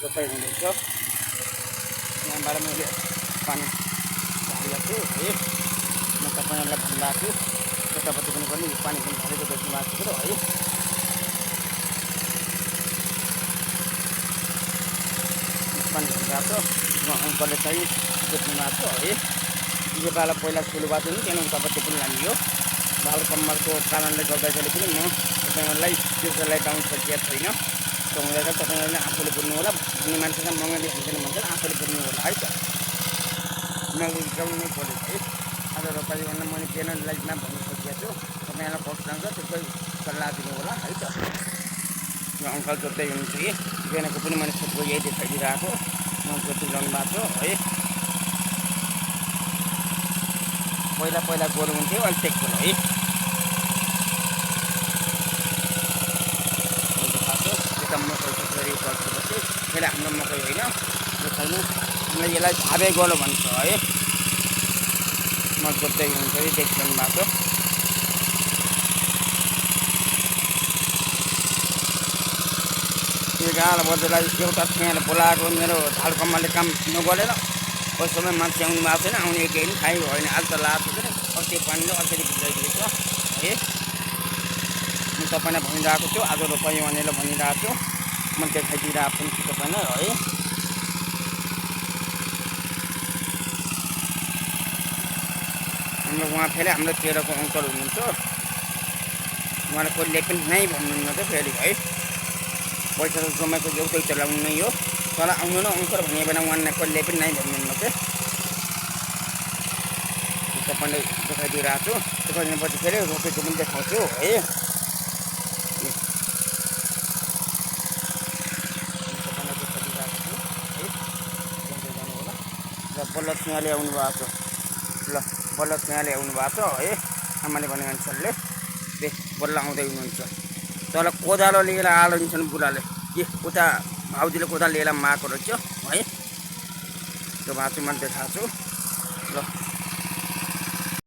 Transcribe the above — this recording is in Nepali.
रोपाइ हुँदैछ। यहाँबाट मैले पानी हालेको छु है। म तपाईँहरूलाई भनिरहेको छु यतापट्टि पनि गर्ने पानी पनि हालेको देख्नु भएको कुरो है। पानी हालिरहेको छ। अङ्कलले चाहिँ देख्नु भएको है। यो पाला पहिला ठुलो बाटो नि त्यहाँ उतापट्टि पनि लागियो। बाल कम्मरको कारणले गर्दाखेरि पनि म तपाईँहरूलाई त्यसलाई पाउन सकिएको छैन। हुँदैन तपाईँहरूले आफूले बुझ्नु होला। भन्ने मान्छेलाई मँगैले हुँदैन भन्छ आफूले बुझ्नु होला है त। मैले गाउनु नै पऱ्यो है। आज रोपाइ गर्न मैले पेनलाई भन्नु सकिएको छु। तपाईँहरूलाई कस्तो लाग्छ त्यसकै सल्लाह दिनु होला है त। यो अङ्कल जोत्दै हुनुहुन्छ कि बेनाको पनि मैले छोटो यही देखाइदिइरहेको म जोति ल्याउनु भएको छु है। पहिला पहिला गोरु हुन्थ्यो अहिले ट्रेक्टर है। यता मकै फेरि पर्छ फेरि हाम्रो मकै होइन यो छैन। हामीले यसलाई झाबे गोलो भन्छ है। म जोत्दै हुनुहुन्छ कि देखिरहनु भएको। यो गाँडा बजारलाई एउटा ठेगाले बोलाएको मेरो झाल कम्माले काम नगरेर कोही समय मान्छे आउनु भएको छैन। आउने केही पनि खाइ होइन। आज त लाएको छ अस्ति पानीले अलिकति भिजाइदिएको छ है। म तपाईँलाई भनिरहेको छु आज रोपाइ भनेर भनिरहेको छु। म देखाइदिइरहेको पनि छु तपाईँलाई है। हाम्रो उहाँ फेरि हाम्रो तेह्रको अङ्कल हुनुहुन्छ। उहाँले कसले पनि नै भन्नुहुन्न त फेरि है। पैसा त समयको एउटै चलाउनु नै हो। तर आउनु न अङ्कल भने बेला उहाँलाई कसले पनि नै भन्नुहुन्न के। तपाईँले देखाइदिइरहेको छु। देखाइदिएपछि फेरि रोपेको पनि देखाउँछु है। तपाईँलाई देखाइदिइरहेको छु है। जानु होला र बल्ल सिंहले आउनु भएको छ। ल बल्ल सिंहले आउनु भएको छ है। आमाले भने अनुसारले बल्ल आउँदै हुनुहुन्छ। तर कोदालो लिएर आइन्छन् बुढाले के उता भाउजूले कोदालो लिएर माएको रहेछ है। त्यो भाँचो मैले देखाएको छु। ल